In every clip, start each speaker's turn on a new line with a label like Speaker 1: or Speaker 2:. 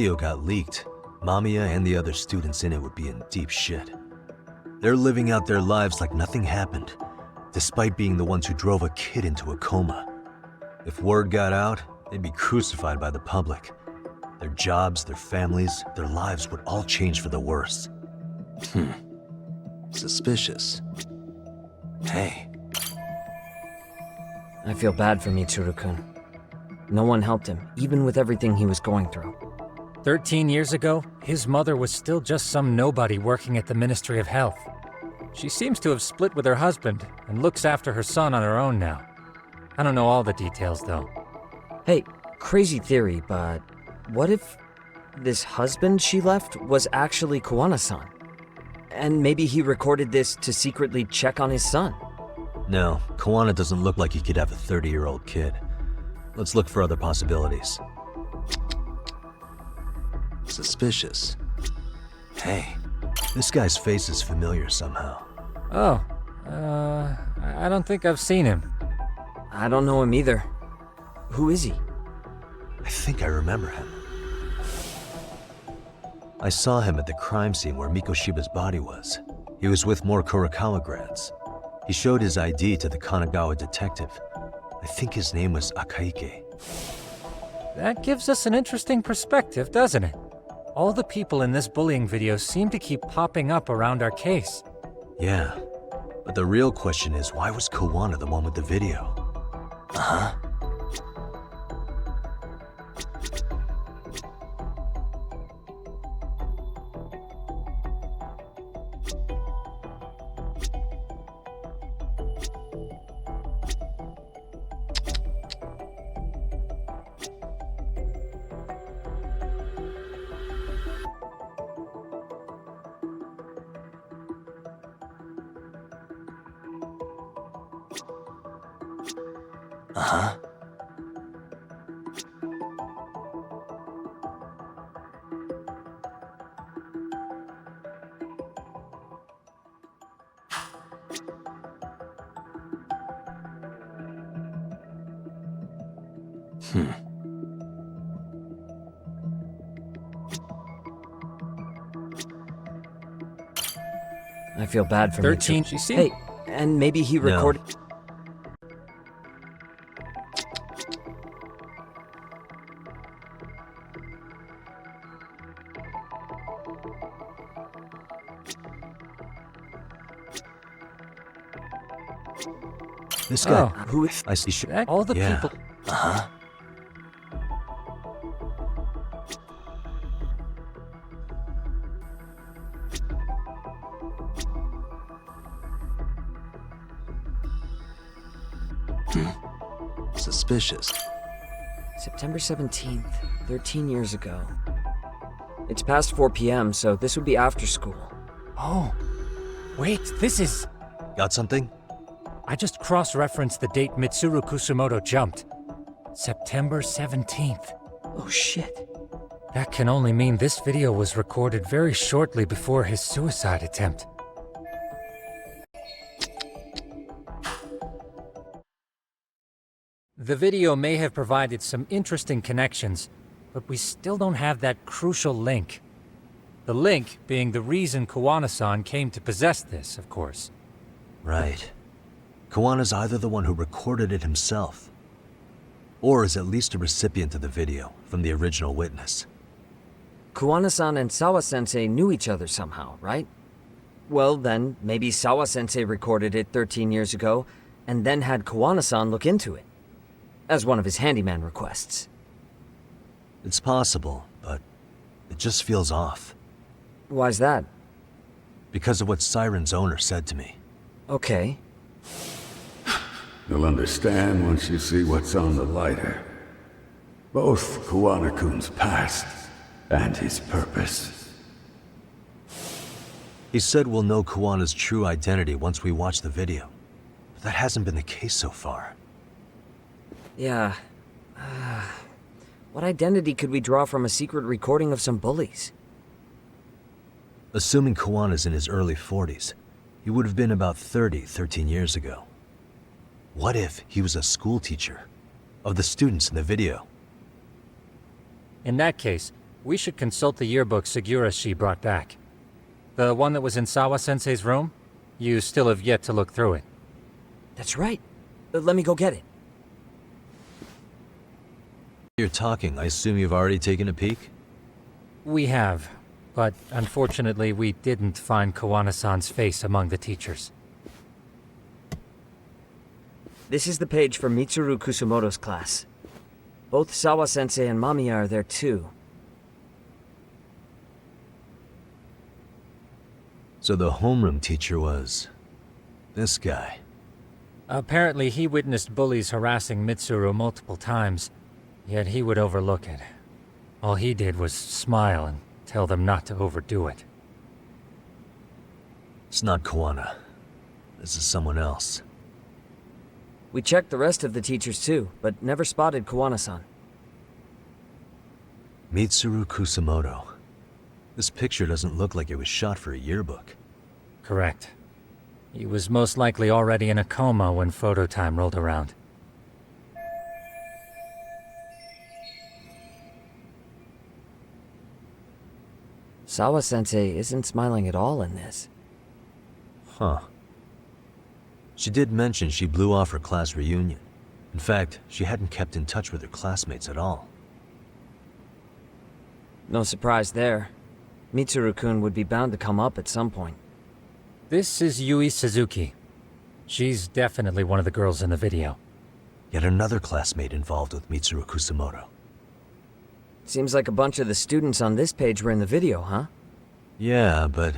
Speaker 1: video got leaked, Mamiya and the other students in it would be in deep shit. They're living out their lives like nothing happened, despite being the ones who drove a kid into a coma. If word got out, they'd be crucified by the public. Their jobs, their families, their lives would all change for the worse. Suspicious. Hey.
Speaker 2: I feel bad for Mitsuru-kun. No one helped him, even with everything he was going through.
Speaker 3: 13 years ago, his mother was still just some nobody working at the Ministry of Health. She seems to have split with her husband and looks after her son on her own now. I don't know all the details, though.
Speaker 2: Hey, crazy theory, but what if this husband she left was actually Kawana-san? And maybe he recorded this to secretly check on his son?
Speaker 1: No, Kawana doesn't look like he could have a 30-year-old kid. Let's look for other possibilities. Suspicious. Hey, this guy's face is familiar somehow.
Speaker 3: Oh, I don't think I've seen him.
Speaker 2: I don't know him either. Who is he?
Speaker 1: I think I remember him. I saw him at the crime scene where Mikoshiba's body was. He was with more Kurokawa grads. He showed his ID to the Kanagawa detective. I think his name was Akaike.
Speaker 3: That gives us an interesting perspective, doesn't it? All the people in this bullying video seem to keep popping up around our case.
Speaker 1: Yeah, but the real question is, why was Kawana the one with the video? Uh-huh. Uh-huh.
Speaker 2: I feel bad for
Speaker 3: 13,
Speaker 2: Mitsuru.
Speaker 3: she seemed...
Speaker 2: Hey, and maybe he recorded...
Speaker 1: This guy.
Speaker 3: Oh,
Speaker 2: Who is...
Speaker 1: I see.
Speaker 3: all the
Speaker 1: Yeah.
Speaker 3: people...
Speaker 1: Uh-huh. Suspicious.
Speaker 2: September 17th, 13 years ago. It's past 4 p.m., so this would be after school.
Speaker 3: Oh, wait, this is...
Speaker 1: Got something?
Speaker 3: I just cross-referenced the date Mitsuru Kusumoto jumped. September 17th.
Speaker 2: Oh shit.
Speaker 3: That can only mean this video was recorded very shortly before his suicide attempt. The video may have provided some interesting connections, but we still don't have that crucial link. The link being the reason Kawana-san came to possess this, of course.
Speaker 1: Right. Kawana's either the one who recorded it himself, or is at least a recipient of the video from the original witness.
Speaker 2: Kawana-san and Sawa-sensei knew each other somehow, right? Well then, maybe Sawa-sensei recorded it 13 years ago, and then had Kawana-san look into it, as one of his handyman requests.
Speaker 1: It's possible, but it just feels off.
Speaker 2: Why's that?
Speaker 1: Because of what Siren's owner said to me.
Speaker 2: Okay.
Speaker 4: You'll understand once you see what's on the lighter. Both Kawana-kun's past and his purpose.
Speaker 1: He said we'll know Kawana's true identity once we watch the video. But that hasn't been the case so far.
Speaker 2: Yeah. What identity could we draw from a secret recording of some bullies?
Speaker 1: Assuming Kawana's in his early 40s, he would have been about 13 years ago. What if he was a school teacher of the students in the video?
Speaker 3: In that case, We should consult the yearbook Segura-shi brought back. The one that was in Sawa-sensei's room? You still have yet to look through it.
Speaker 2: That's right. Let me go get it.
Speaker 1: You're talking, I assume you've already taken a peek?
Speaker 3: We have, but unfortunately we didn't find Kawana-san's face among the teachers.
Speaker 2: This is the page for Mitsuru Kusumoto's class. Both Sawa-sensei and Mamiya are there too.
Speaker 1: So the homeroom teacher was... this guy.
Speaker 3: Apparently he witnessed bullies harassing Mitsuru multiple times, yet he would overlook it. All he did was smile and tell them not to overdo it.
Speaker 1: It's not Kawana. This is someone else.
Speaker 2: We checked the rest of the teachers too, but never spotted Kawana-san.
Speaker 1: Mitsuru Kusumoto. This picture doesn't look like it was shot for a yearbook.
Speaker 3: Correct. He was most likely already in a coma when photo time rolled around.
Speaker 2: Sawa-sensei isn't smiling at all in this.
Speaker 1: Huh. She did mention she blew off her class reunion. In fact, she hadn't kept in touch with her classmates at all.
Speaker 2: No surprise there. Mitsuru-kun would be bound to come up at some point.
Speaker 3: This is Yui Suzuki. She's definitely one of the girls in the video.
Speaker 1: Yet another classmate involved with Mitsuru Kusumoto.
Speaker 2: Seems like a bunch of the students on this page were in the video, huh?
Speaker 1: Yeah, but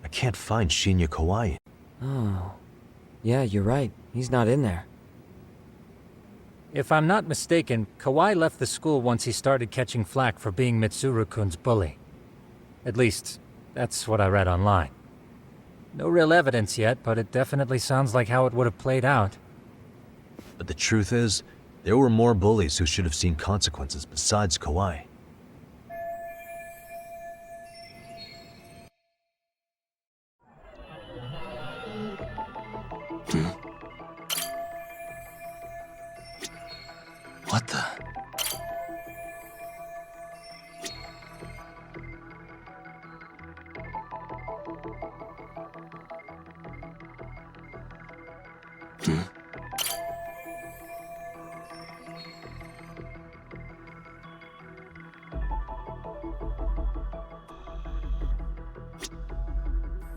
Speaker 1: I can't find Shinya Kawai.
Speaker 2: Oh. Yeah, you're right. He's not in there.
Speaker 3: If I'm not mistaken, Kawai left the school once he started catching flack for being Mitsuru-kun's bully. At least, that's what I read online. No real evidence yet, but it definitely sounds like how it would have played out.
Speaker 1: But the truth is, there were more bullies who should have seen consequences besides Kawai. What the?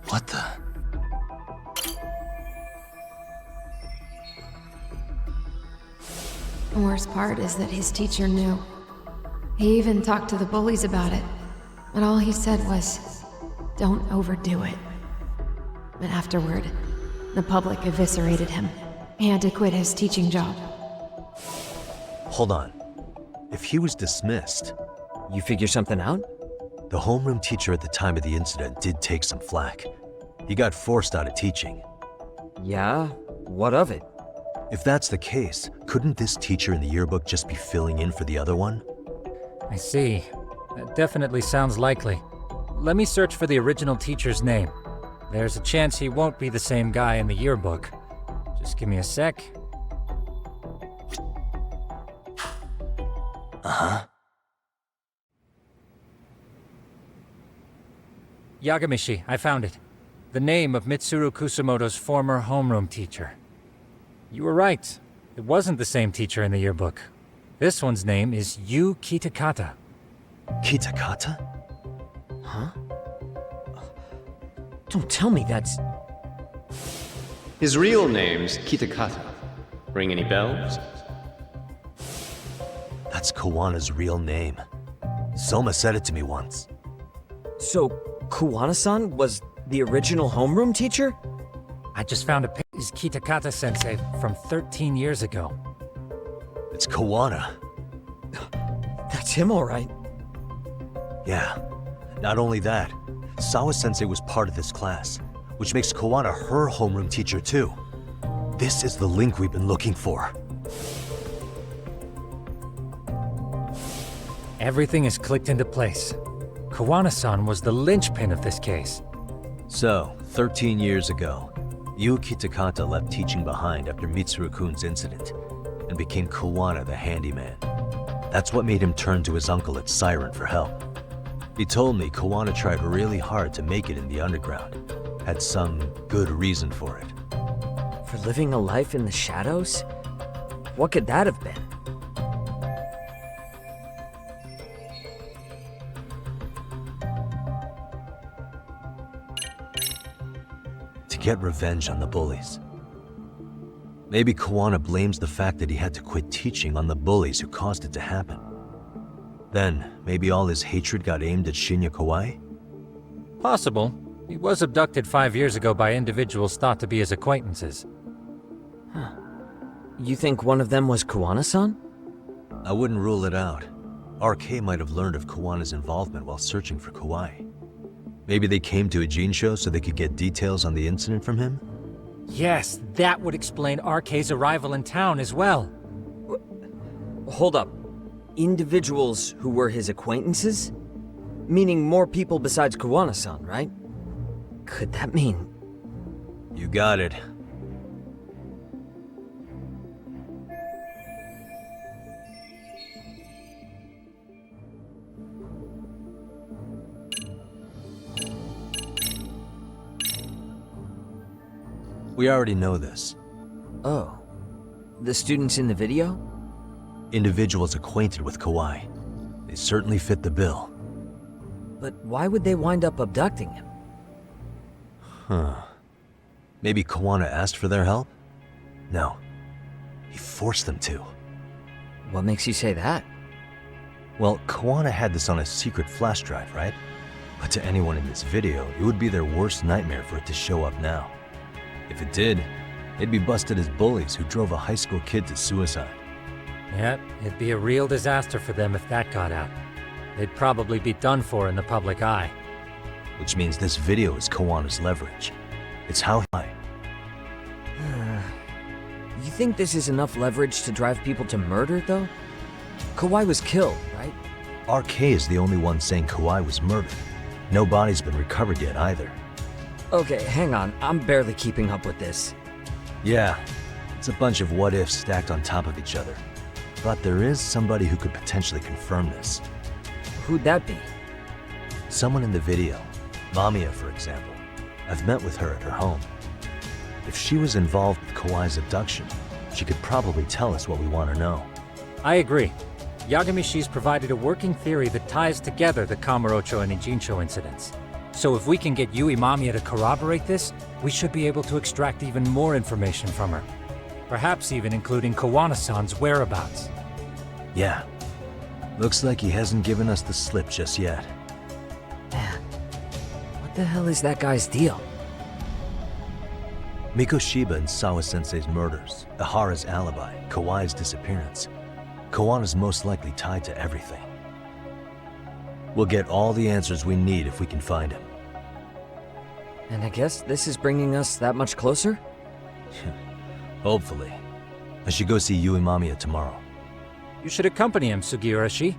Speaker 1: What the?
Speaker 5: The worst part is that his teacher knew. He even talked to the bullies about it, but all he said was, "Don't overdo it." But afterward, the public eviscerated him. He had to quit his teaching job.
Speaker 1: Hold on. If he was dismissed,
Speaker 2: You figure something out?
Speaker 1: the homeroom teacher at the time of the incident did take some flack. He got forced out of teaching.
Speaker 2: Yeah? What of it?
Speaker 1: If that's the case, couldn't this teacher in the yearbook just be filling in for the other one?
Speaker 3: I see. That definitely sounds likely. Let me search for the original teacher's name. There's a chance he won't be the same guy in the yearbook. Just give me a sec.
Speaker 1: Uh-huh.
Speaker 3: Yagamishi, I found it. The name of Mitsuru Kusumoto's former homeroom teacher. You were right. It wasn't the same teacher in the yearbook. This one's name is Yu Kitakata.
Speaker 1: Kitakata?
Speaker 2: Huh? Don't tell me that's...
Speaker 6: His real name's Kitakata. Ring any bells?
Speaker 1: That's Kawana's real name. Soma said it to me once.
Speaker 2: So, Kawana-san was the original homeroom teacher?
Speaker 3: I just found a picture of Kitakata-sensei from 13 years ago.
Speaker 1: It's Kawana.
Speaker 2: That's him, all right.
Speaker 1: Yeah. Not only that, Sawa-sensei was part of this class, which makes Kawana her homeroom teacher too. This is the link we've been looking for.
Speaker 3: Everything is clicked into place. Kawana-san was the linchpin of this case.
Speaker 1: So, 13 years ago, Yu Kitakata left teaching behind after Mitsuru-kun's incident, and became Kawana the handyman. That's what made him turn to his uncle at Siren for help. He told me Kawana tried really hard to make it in the underground. Had some good reason for it.
Speaker 2: For living a life in the shadows? What could that have been?
Speaker 1: To get revenge on the bullies. Maybe Kawana blames the fact that he had to quit teaching on the bullies who caused it to happen. Then, maybe all his hatred got aimed at Shinya Kawai?
Speaker 3: Possible. He was abducted 5 years ago by individuals thought to be his acquaintances.
Speaker 2: You think one of them was Kawana-san?
Speaker 1: I wouldn't rule it out. RK might have learned of Kawana's involvement while searching for Kawai. Maybe they came to a Jinsho so they could get details on the incident from him?
Speaker 3: Yes, that would explain RK's arrival in town as well.
Speaker 2: Hold up. Individuals who were his acquaintances? Meaning more people besides Kawana-san, right? Could that mean...
Speaker 1: You got it. We already know this.
Speaker 2: Oh. The students in the video?
Speaker 1: Individuals acquainted with Kawai. They certainly fit the bill.
Speaker 2: But why would they wind up abducting him?
Speaker 1: Maybe Kawana asked for their help? No. He forced them to.
Speaker 2: What makes you say that?
Speaker 1: Well, Kawana had this on a secret flash drive, right? But to anyone in this video, it would be their worst nightmare for it to show up now. If it did, they'd be busted as bullies who drove a high school kid to suicide.
Speaker 3: Yep, it'd be a real disaster for them if that got out. They'd probably be done for in the public eye.
Speaker 1: Which means this video is Kawana's leverage. It's how I...
Speaker 2: You think this is enough leverage to drive people to murder, though? Kawai was killed, right?
Speaker 1: RK is the only one saying Kawai was murdered. No body's been recovered yet either.
Speaker 2: Okay, hang on. I'm barely keeping up with this.
Speaker 1: Yeah, it's a bunch of what-ifs stacked on top of each other. But there is somebody who could potentially confirm this.
Speaker 2: Who'd that be?
Speaker 1: Someone in the video. Mamiya, for example. I've met with her at her home. If she was involved with Kawai's abduction, she could probably tell us what we want to know.
Speaker 3: I agree. Yagamishi's provided a working theory that ties together the Kamurocho and Ijincho incidents. So if we can get Yui Mamiya to corroborate this, we should be able to extract even more information from her. Perhaps even including Kawana-san's whereabouts.
Speaker 1: Yeah. Looks like he hasn't given us the slip just yet.
Speaker 2: Man, what the hell is that guy's deal?
Speaker 1: Mikoshiba and Sawa-sensei's murders, Ihara's alibi, Kawai's disappearance. Kawana's most likely tied to everything. We'll get all the answers we need if we can find him.
Speaker 2: And I guess this is bringing us that much closer?
Speaker 1: Hopefully. I should go see Yui Mamiya tomorrow.
Speaker 3: You should accompany him, Sugiurashi.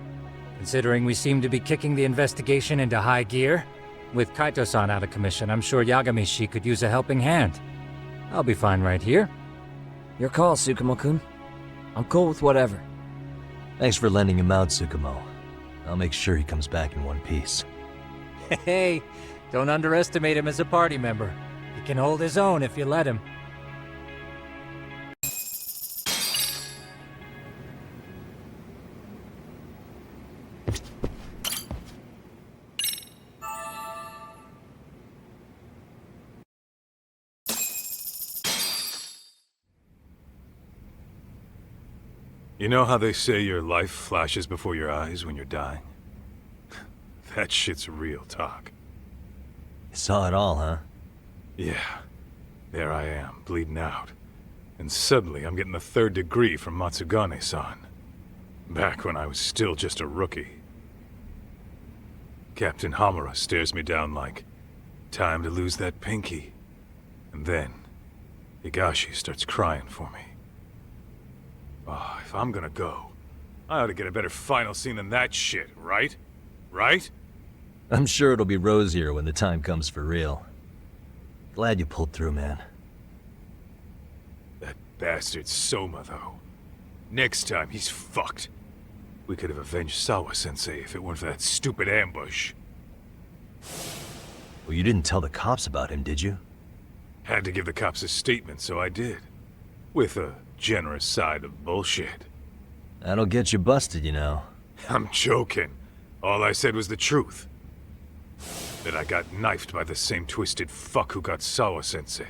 Speaker 3: Considering we seem to be kicking the investigation into high gear, with Kaito-san out of commission, I'm sure Yagamishi could use a helping hand. I'll be fine right here.
Speaker 2: Your call, Tsukumo-kun. I'm cool with whatever.
Speaker 1: Thanks for lending him out, Tsukumo. I'll make sure he comes back in one piece.
Speaker 3: Hey, don't underestimate him as a party member. He can hold his own if you let him.
Speaker 7: You know how they say your life flashes before your eyes when you're dying? That shit's real talk.
Speaker 1: You saw it all, huh?
Speaker 7: Yeah. There I am, bleeding out. And suddenly I'm getting the 3rd degree from Matsugane-san. Back when I was still just a rookie. Captain Hamura stares me down like, time to lose that pinky. And then, Higashi starts crying for me. Oh, if I'm gonna go, I ought to get a better final scene than that shit, right? Right?
Speaker 1: I'm sure it'll be rosier when the time comes for real. Glad you pulled through, man.
Speaker 7: That bastard Soma, though. Next time, he's fucked. We could have avenged Sawa-sensei if it weren't for that stupid ambush.
Speaker 1: Well, you didn't tell the cops about him, did you?
Speaker 7: Had to give the cops a statement, so I did. With a generous side of bullshit.
Speaker 1: That'll get you busted, you know.
Speaker 7: I'm joking. All I said was the truth. That I got knifed by the same twisted fuck who got Sawa-sensei.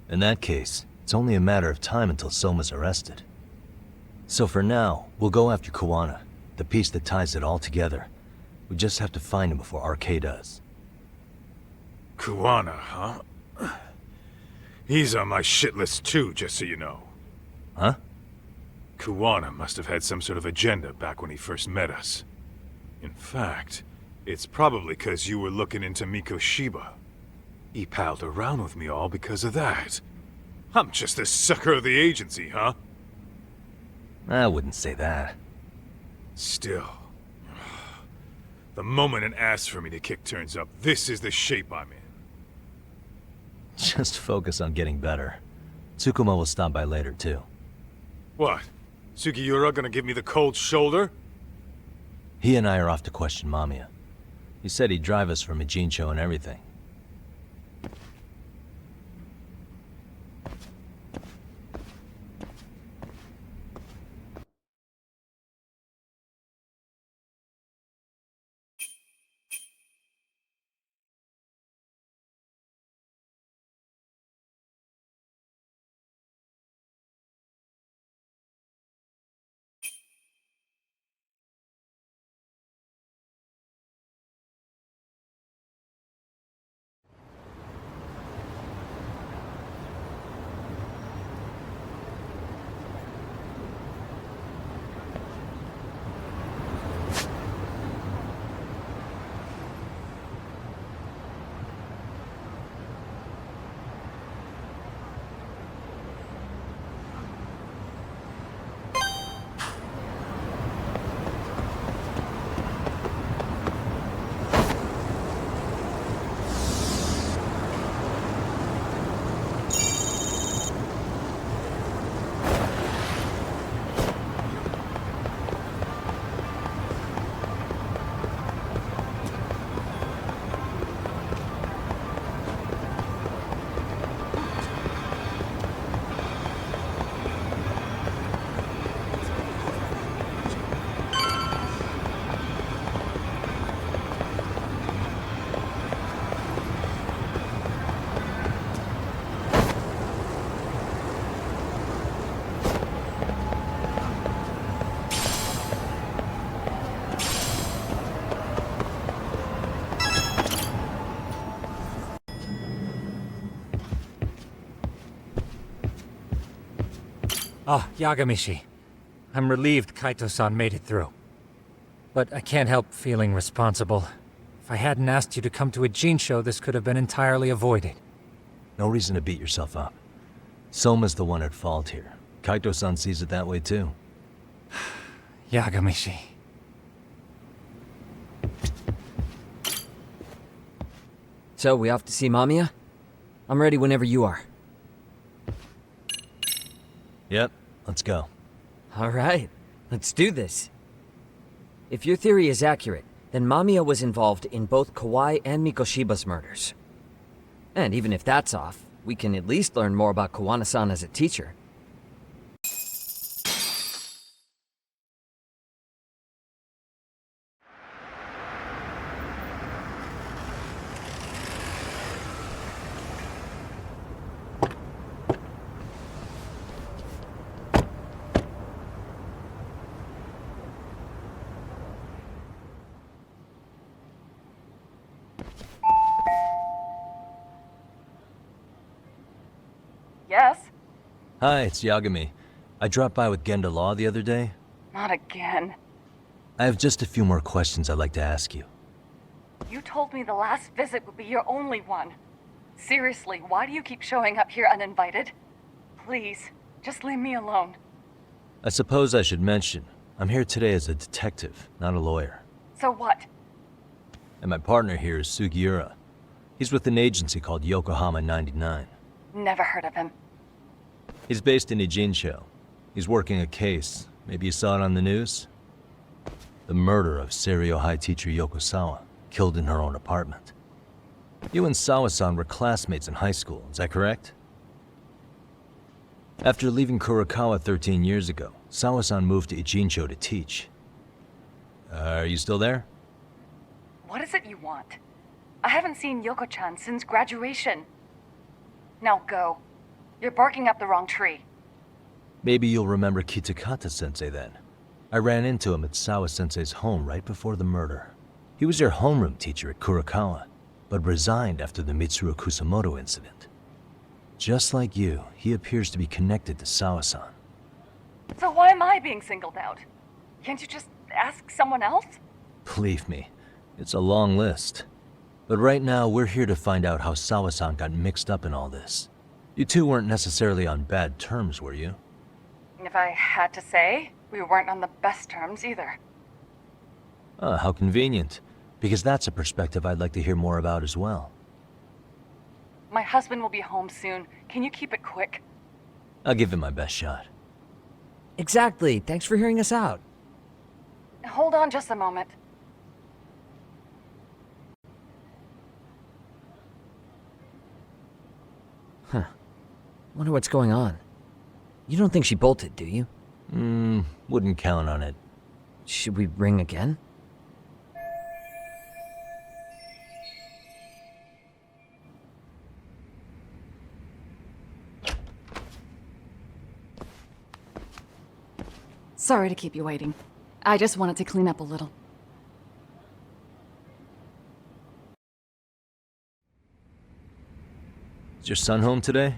Speaker 1: In that case, it's only a matter of time until Soma's arrested. So for now, we'll go after Kuwana, the piece that ties it all together. We just have to find him before RK does.
Speaker 7: Kuwana, huh? He's on my shit list too, just so you know.
Speaker 1: Huh?
Speaker 7: Kuwana must have had some sort of agenda back when he first met us. In fact, it's probably because you were looking into Mikoshiba. He palled around with me all because of that. I'm just the sucker of the agency, huh?
Speaker 1: I wouldn't say that.
Speaker 7: Still. The moment an ass for me to kick turns up, this is the shape I'm in.
Speaker 1: Just focus on getting better. Tsukuma will stop by later, too.
Speaker 7: What? Sugiura gonna give me the cold shoulder?
Speaker 1: He and I are off to question Mamiya. He said he'd drive us from Ijincho and everything.
Speaker 3: Oh, Yagamishi. I'm relieved Kaito-san made it through. But I can't help feeling responsible. If I hadn't asked you to come to a Jinsho, this could have been entirely avoided.
Speaker 1: No reason to beat yourself up. Soma's the one at fault here. Kaito-san sees it that way too.
Speaker 3: Yagamishi.
Speaker 2: So, we off to see Mamiya? I'm ready whenever you are.
Speaker 1: Yep, let's go.
Speaker 2: Alright, let's do this. If your theory is accurate, then Mamiya was involved in both Kawai and Mikoshiba's murders. And even if that's off, we can at least learn more about Kuwana-san as a teacher.
Speaker 8: Yes?
Speaker 1: Hi, it's Yagami. I dropped by with Genda Law the other day.
Speaker 8: Not again.
Speaker 1: I have just a few more questions I'd like to ask you.
Speaker 8: You told me the last visit would be your only one. Seriously, why do you keep showing up here uninvited? Please, just leave me alone.
Speaker 1: I suppose I should mention, I'm here today as a detective, not a lawyer.
Speaker 8: So what?
Speaker 1: And my partner here is Sugiura. He's with an agency called Yokohama 99.
Speaker 8: Never heard of him.
Speaker 1: He's based in Ijincho. He's working a case. Maybe you saw it on the news? The murder of Seiryo High teacher Yokosawa, killed in her own apartment. You and Sawa-san were classmates in high school, is that correct? After leaving Kurokawa 13 years ago, Sawa-san moved to Ijincho to teach. Are you still there?
Speaker 8: What is it you want? I haven't seen Yoko-chan since graduation. Now go. You're barking up the wrong tree.
Speaker 1: Maybe you'll remember Kitakata-sensei then. I ran into him at Sawa-sensei's home right before the murder. He was your homeroom teacher at Kurokawa, but resigned after the Mitsuru Kusamoto incident. Just like you, he appears to be connected to Sawa-san.
Speaker 8: So why am I being singled out? Can't you just ask someone else?
Speaker 1: Believe me, it's a long list. But right now, we're here to find out how Sawa-san got mixed up in all this. You two weren't necessarily on bad terms, were you?
Speaker 8: If I had to say, we weren't on the best terms either.
Speaker 1: Ah, how convenient. Because that's a perspective I'd like to hear more about as well.
Speaker 8: My husband will be home soon. Can you keep it quick?
Speaker 1: I'll give it my best shot.
Speaker 2: Exactly. Thanks for hearing us out.
Speaker 8: Hold on just a moment.
Speaker 2: Wonder what's going on. You don't think she bolted, do you?
Speaker 1: Wouldn't count on it.
Speaker 2: Should we ring again?
Speaker 9: Sorry to keep you waiting. I just wanted to clean up a little.
Speaker 1: Is your son home today?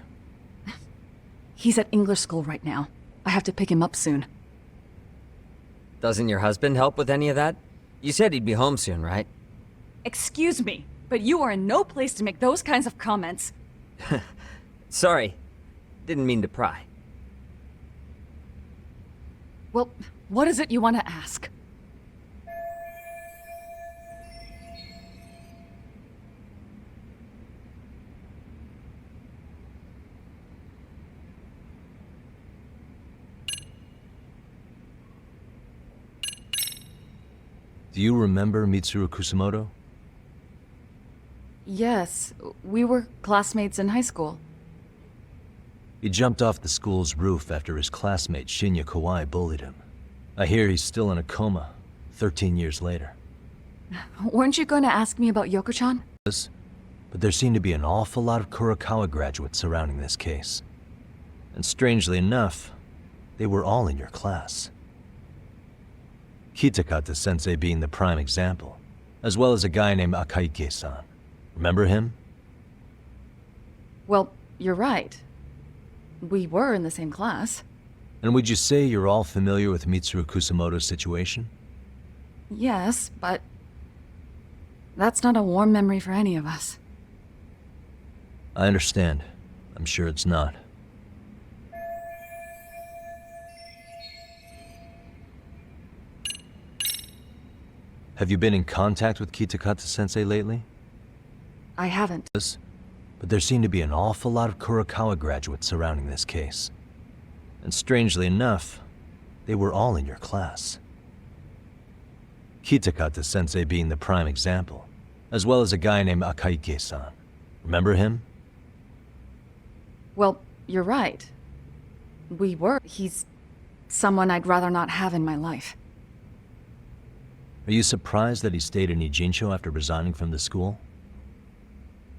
Speaker 9: He's at English school right now. I have to pick him up soon.
Speaker 2: Doesn't your husband help with any of that? You said he'd be home soon, right?
Speaker 9: Excuse me, but you are in no place to make those kinds of comments.
Speaker 2: Sorry. Didn't mean to pry.
Speaker 9: Well, what is it you want to ask?
Speaker 1: Do you remember Mitsuru Kusamoto?
Speaker 9: Yes, we were classmates in high school.
Speaker 1: He jumped off the school's roof after his classmate Shinya Kawai bullied him. I hear he's still in a coma, 13 years later.
Speaker 9: Weren't you going to ask me about Yoko-chan?
Speaker 1: But there seem to be an awful lot of Kurokawa graduates surrounding this case. And strangely enough, they were all in your class. Kitakata-sensei being the prime example, as well as a guy named Akaike-san. Remember him?
Speaker 9: Well, you're right. We were in the same class.
Speaker 1: And would you say you're all familiar with Mitsuru Kusamoto's situation?
Speaker 9: Yes, but that's not a warm memory for any of us.
Speaker 1: I understand. I'm sure it's not. Have you been in contact with Kitakata-sensei lately?
Speaker 9: I haven't.
Speaker 1: But there seem to be an awful lot of Kurokawa graduates surrounding this case. And strangely enough, they were all in your class. Kitakata-sensei being the prime example, as well as a guy named Akaike-san. Remember him?
Speaker 9: Well, you're right. We were. He's someone I'd rather not have in my life.
Speaker 1: Are you surprised that he stayed in Ijincho after resigning from the school?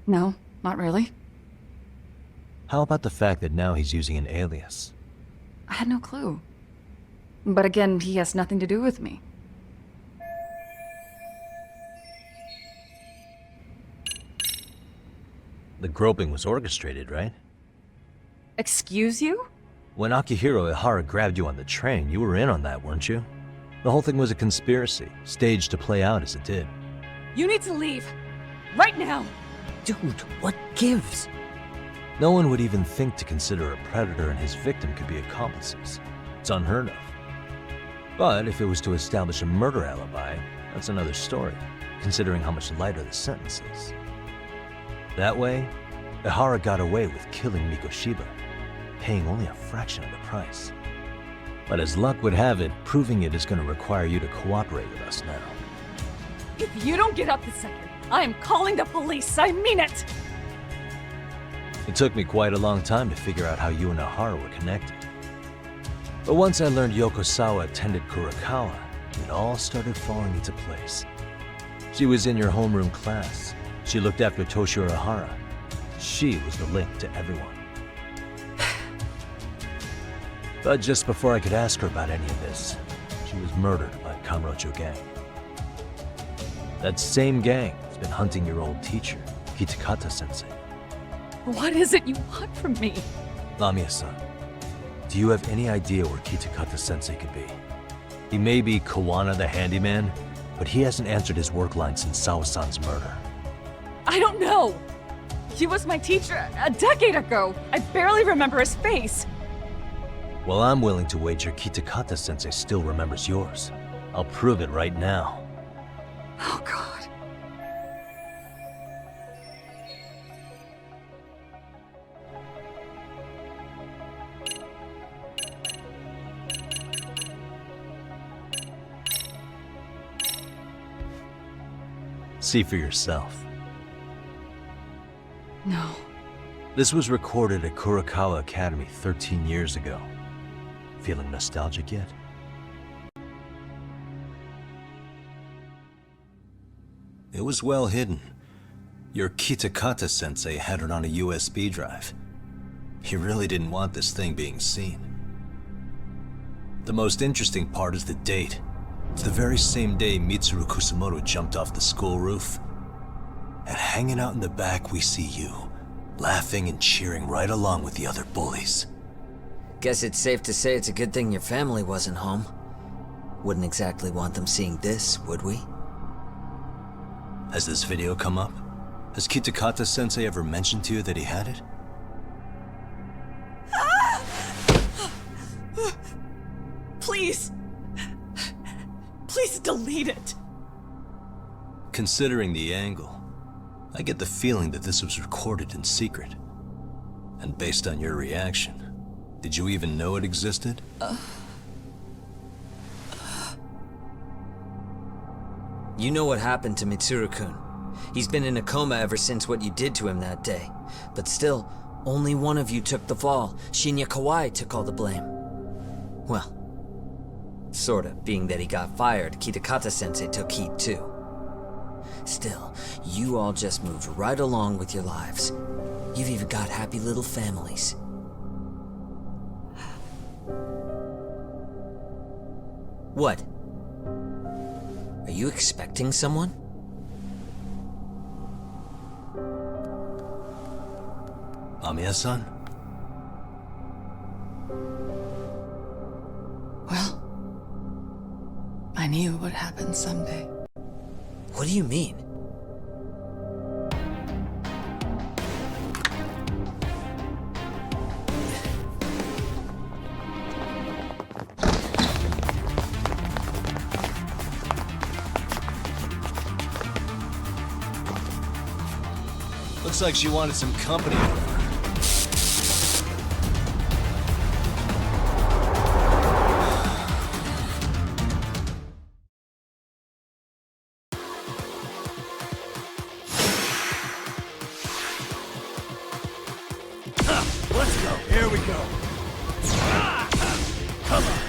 Speaker 9: No, not really.
Speaker 1: How about the fact that now he's using an alias?
Speaker 9: I had no clue. But again, he has nothing to do with me.
Speaker 1: The groping was orchestrated, right?
Speaker 9: Excuse you?
Speaker 1: When Akihiro Ihara grabbed you on the train, you were in on that, weren't you? The whole thing was a conspiracy, staged to play out as it did.
Speaker 9: You need to leave. Right now!
Speaker 2: Dude, what gives?
Speaker 1: No one would even think to consider a predator and his victim could be accomplices. It's unheard of. But if it was to establish a murder alibi, that's another story, considering how much lighter the sentence is. That way, Ihara got away with killing Mikoshiba, paying only a fraction of the price. But as luck would have it, proving it is going to require you to cooperate with us now.
Speaker 8: If you don't get up this second, I am calling the police. I mean it.
Speaker 1: It took me quite a long time to figure out how you and Ahara were connected. But once I learned Yokosawa attended Kurakawa, it all started falling into place. She was in your homeroom class. She looked after Toshiro Ahara. She was the link to everyone. But just before I could ask her about any of this, she was murdered by Kamurocho gang. That same gang has been hunting your old teacher, Kitakata-sensei.
Speaker 8: What is it you want from me?
Speaker 1: Lamia-san, do you have any idea where Kitakata-sensei could be? He may be Kawana the handyman, but he hasn't answered his work line since Sawa-san's murder.
Speaker 8: I don't know. He was my teacher a decade ago. I barely remember his face.
Speaker 1: Well, I'm willing to wager Kitakata-sensei still remembers yours. I'll prove it right now.
Speaker 8: Oh, God.
Speaker 1: See for yourself.
Speaker 8: No.
Speaker 1: This was recorded at Kurakawa Academy 13 years ago. Feeling nostalgic yet? It was well hidden. Your Kitakata-sensei had it on a USB drive. He really didn't want this thing being seen. The most interesting part is the date. It's the very same day Mitsuru Kusumoto jumped off the school roof. And hanging out in the back, we see you, laughing and cheering right along with the other bullies.
Speaker 2: Guess it's safe to say it's a good thing your family wasn't home. Wouldn't exactly want them seeing this, would we?
Speaker 1: Has this video come up? Has Kitakata-sensei ever mentioned to you that he had it?
Speaker 8: Please. Please delete it.
Speaker 1: Considering the angle, I get the feeling that this was recorded in secret. And based on your reaction, did you even know it existed?
Speaker 2: You know what happened to Mitsuru-kun. He's been in a coma ever since what you did to him that day. But still, only one of you took the fall. Shinya Kawai took all the blame. Well, sorta, being that he got fired, Kitakata-sensei took heat too. Still, you all just moved right along with your lives. You've even got happy little families. What? Are you expecting someone?
Speaker 1: Amiya-san?
Speaker 9: Well, I knew it would happen someday.
Speaker 2: What do you mean?
Speaker 1: Looks like she wanted some company.
Speaker 7: Let's go. Here we go. Come on.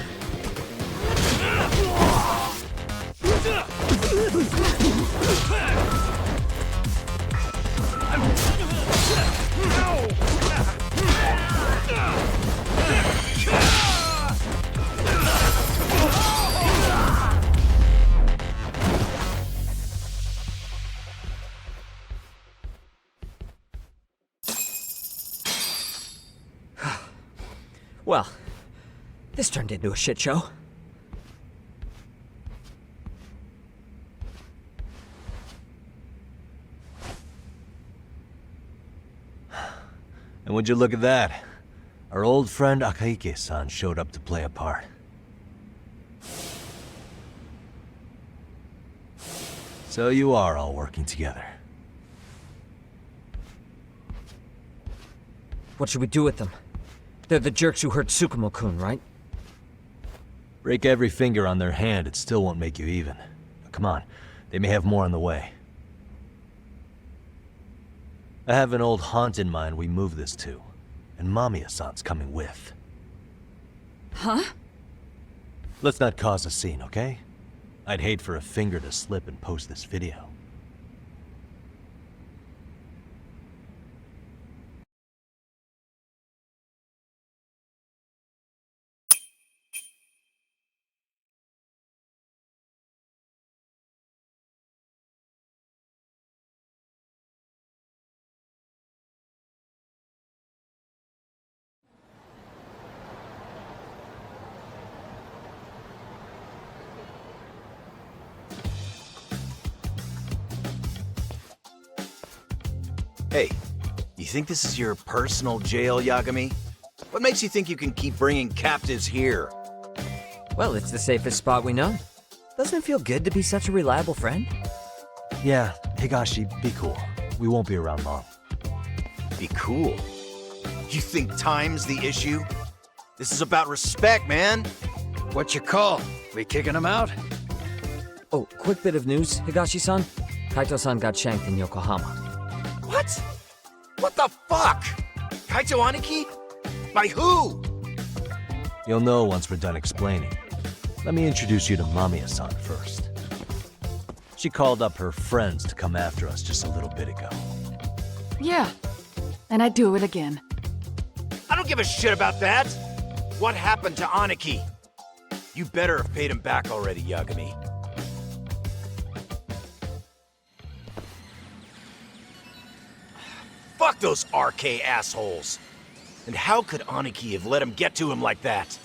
Speaker 2: Well, this turned into a shit show.
Speaker 1: And would you look at that? Our old friend Akaike-san showed up to play a part. So you are all working together.
Speaker 2: What should we do with them? They're the jerks who hurt Tsukumo-kun, right?
Speaker 1: Break every finger on their hand, it still won't make you even. Come on, they may have more on the way. I have an old haunt in mind we move this to, and Mamiya-san's coming with.
Speaker 9: Huh?
Speaker 1: Let's not cause a scene, okay? I'd hate for a finger to slip and post this video.
Speaker 10: Hey, you think this is your personal jail, Yagami? What makes you think you can keep bringing captives here?
Speaker 2: Well, it's the safest spot we know. Doesn't it feel good to be such a reliable friend?
Speaker 1: Yeah, Higashi, be cool. We won't be around long.
Speaker 10: Be cool. You think time's the issue? This is about respect, man.
Speaker 11: What you call? We kicking him out?
Speaker 2: Oh, quick bit of news, Higashi-san. Kaito-san got shanked in Yokohama.
Speaker 10: What? What the fuck? Kaito Aniki? By who?
Speaker 1: You'll know once we're done explaining. Let me introduce you to Mamiya-san first. She called up her friends to come after us just a little bit ago.
Speaker 9: Yeah. And I'd do it again.
Speaker 10: I don't give a shit about that. What happened to Aniki? You better have paid him back already, Yagami. Fuck those RK assholes! And how could Aniki have let him get to him like that?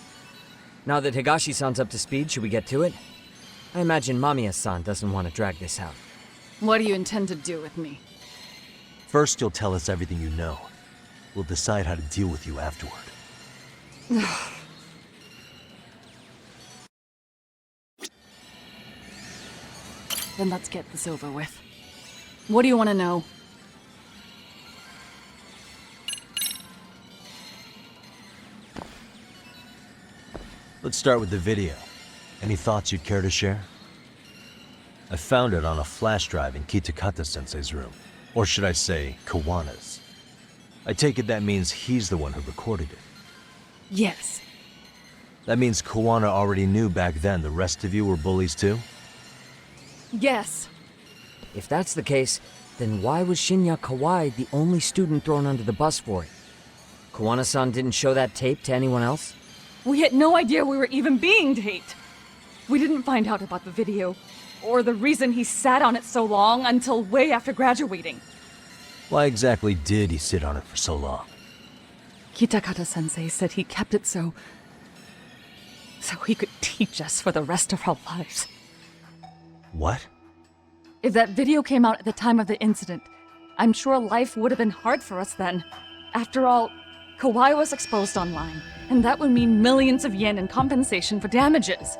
Speaker 2: Now that Higashi-san's up to speed, should we get to it? I imagine Mamiya-san doesn't want to drag this out.
Speaker 9: What do you intend to do with me?
Speaker 1: First, you'll tell us everything you know. We'll decide how to deal with you afterward.
Speaker 9: Then let's get this over with. What do you want to know?
Speaker 1: Let's start with the video. Any thoughts you'd care to share? I found it on a flash drive in Kitakata-sensei's room. Or should I say, Kawana's. I take it that means he's the one who recorded it.
Speaker 9: Yes.
Speaker 1: That means Kawana already knew back then the rest of you were bullies too?
Speaker 9: Yes.
Speaker 2: If that's the case, then why was Shinya Kawai the only student thrown under the bus for it? Kawana-san didn't show that tape to anyone else?
Speaker 12: We had no idea we were even being taped. We didn't find out about the video, or the reason he sat on it so long until way after graduating.
Speaker 1: Why exactly did he sit on it for so long?
Speaker 12: Kitakata-sensei said he kept it so he could teach us for the rest of our lives.
Speaker 1: What?
Speaker 12: If that video came out at the time of the incident, I'm sure life would have been hard for us then. After all, Kawai was exposed online, and that would mean millions of yen in compensation for damages.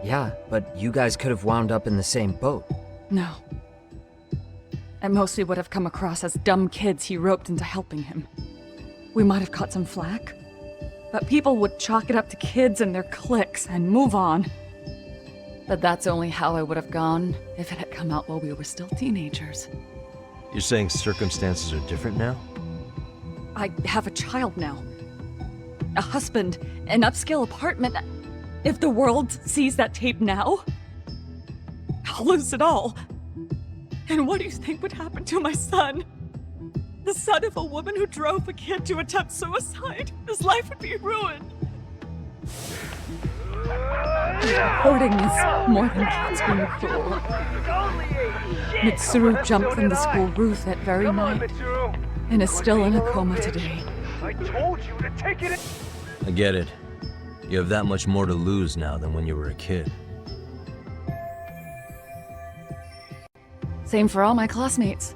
Speaker 2: Yeah, but you guys could have wound up in the same boat.
Speaker 12: No. At most we would have come across as dumb kids he roped into helping him. We might have caught some flack, but people would chalk it up to kids and their cliques and move on. But that's only how I would have gone if it had come out while we were still teenagers.
Speaker 1: You're saying circumstances are different now?
Speaker 12: I have a child now. A husband, an upscale apartment. If the world sees that tape now, I'll lose it all. And what do you think would happen to my son? The son of a woman who drove a kid to attempt suicide. His life would be ruined. Reporting is more than kids being cruel. Mitsuru jumped from the school roof that very night and is still in a coma today.
Speaker 1: I get it. You have that much more to lose now than when you were a kid.
Speaker 9: Same for all my classmates.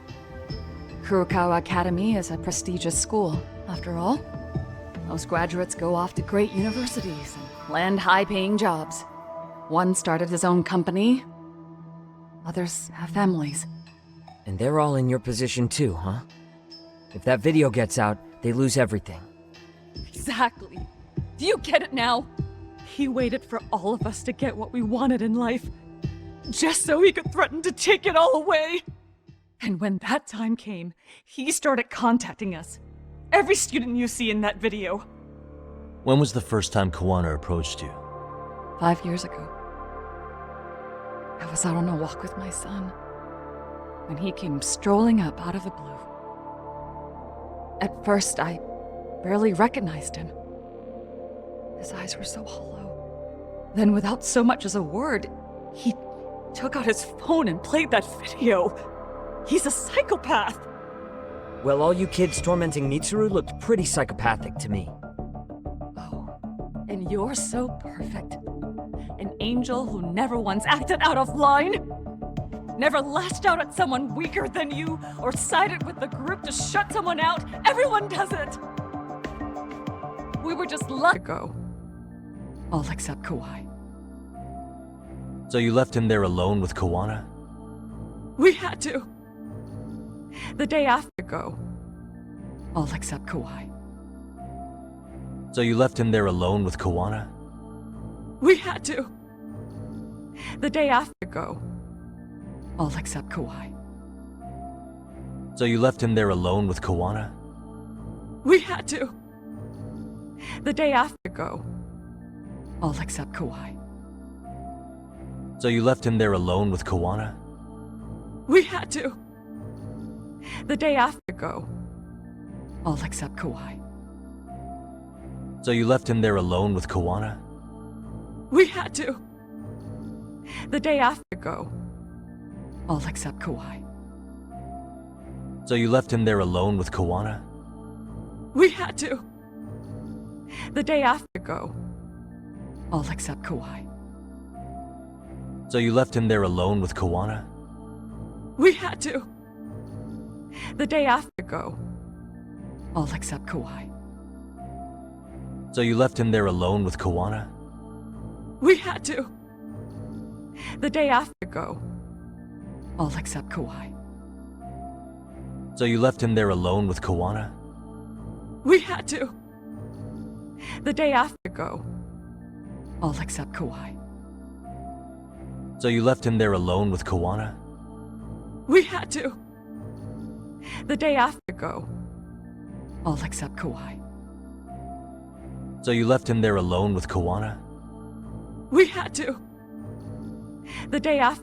Speaker 9: Kurokawa Academy is a prestigious school, after all. Most graduates go off to great universities and land high-paying jobs. One started his own company. Others have families.
Speaker 2: And they're all in your position too, huh? If that video gets out, they lose everything.
Speaker 12: Exactly. Do you get it now? He waited for all of us to get what we wanted in life, just so he could threaten to take it all away. And when that time came, he started contacting us. Every student you see in that video.
Speaker 1: When was the first time Kuwana approached you?
Speaker 9: 5 years ago. I was out on a walk with my son when he came strolling up out of the blue. At first, I barely recognized him. His eyes were so hollow. Then, without so much as a word, he took out his phone and played that video. He's a psychopath!
Speaker 2: Well, all you kids tormenting Mitsuru looked pretty psychopathic to me.
Speaker 12: Oh, and you're so perfect. An angel who never once acted out of line. Never lashed out at someone weaker than you, or sided with the group to shut someone out. Everyone does it! We were just let go. All except Kawhi.
Speaker 1: So you left him there alone with Kuwana?
Speaker 12: We had to. The day after go. All except Kawhi.
Speaker 1: So you left him there alone with Kuwana?
Speaker 12: We had to. The day after go. All except Kawhi.
Speaker 1: So you left him there alone with Kuwana?
Speaker 12: We had to. The day after go. All except Kawhi.
Speaker 1: So you left him there alone with Kuwana?
Speaker 12: We had to. The day after go. All except Kawhi.
Speaker 1: So you left him there alone with Kuwana?
Speaker 12: We had to. The day after go. All except Kawhi.
Speaker 1: So you left him there alone with Kuwana?
Speaker 12: We had to. The day after go. All except Kawhi.
Speaker 1: So you left him there alone with Kuwana?
Speaker 12: We had to. The day after go. All except Kawhi.
Speaker 1: So you left him there alone with Kuwana?
Speaker 12: We had to. The day after go. All except Kawhi.
Speaker 1: So you left him there alone with Kuwana?
Speaker 12: We had to. The day after go. All except Kawhi.
Speaker 1: So you left him there alone with Kuwana?
Speaker 12: We had to. The day after go. All except Kawhi.
Speaker 1: So you left him there alone with Kuwana?
Speaker 12: We had to. The day after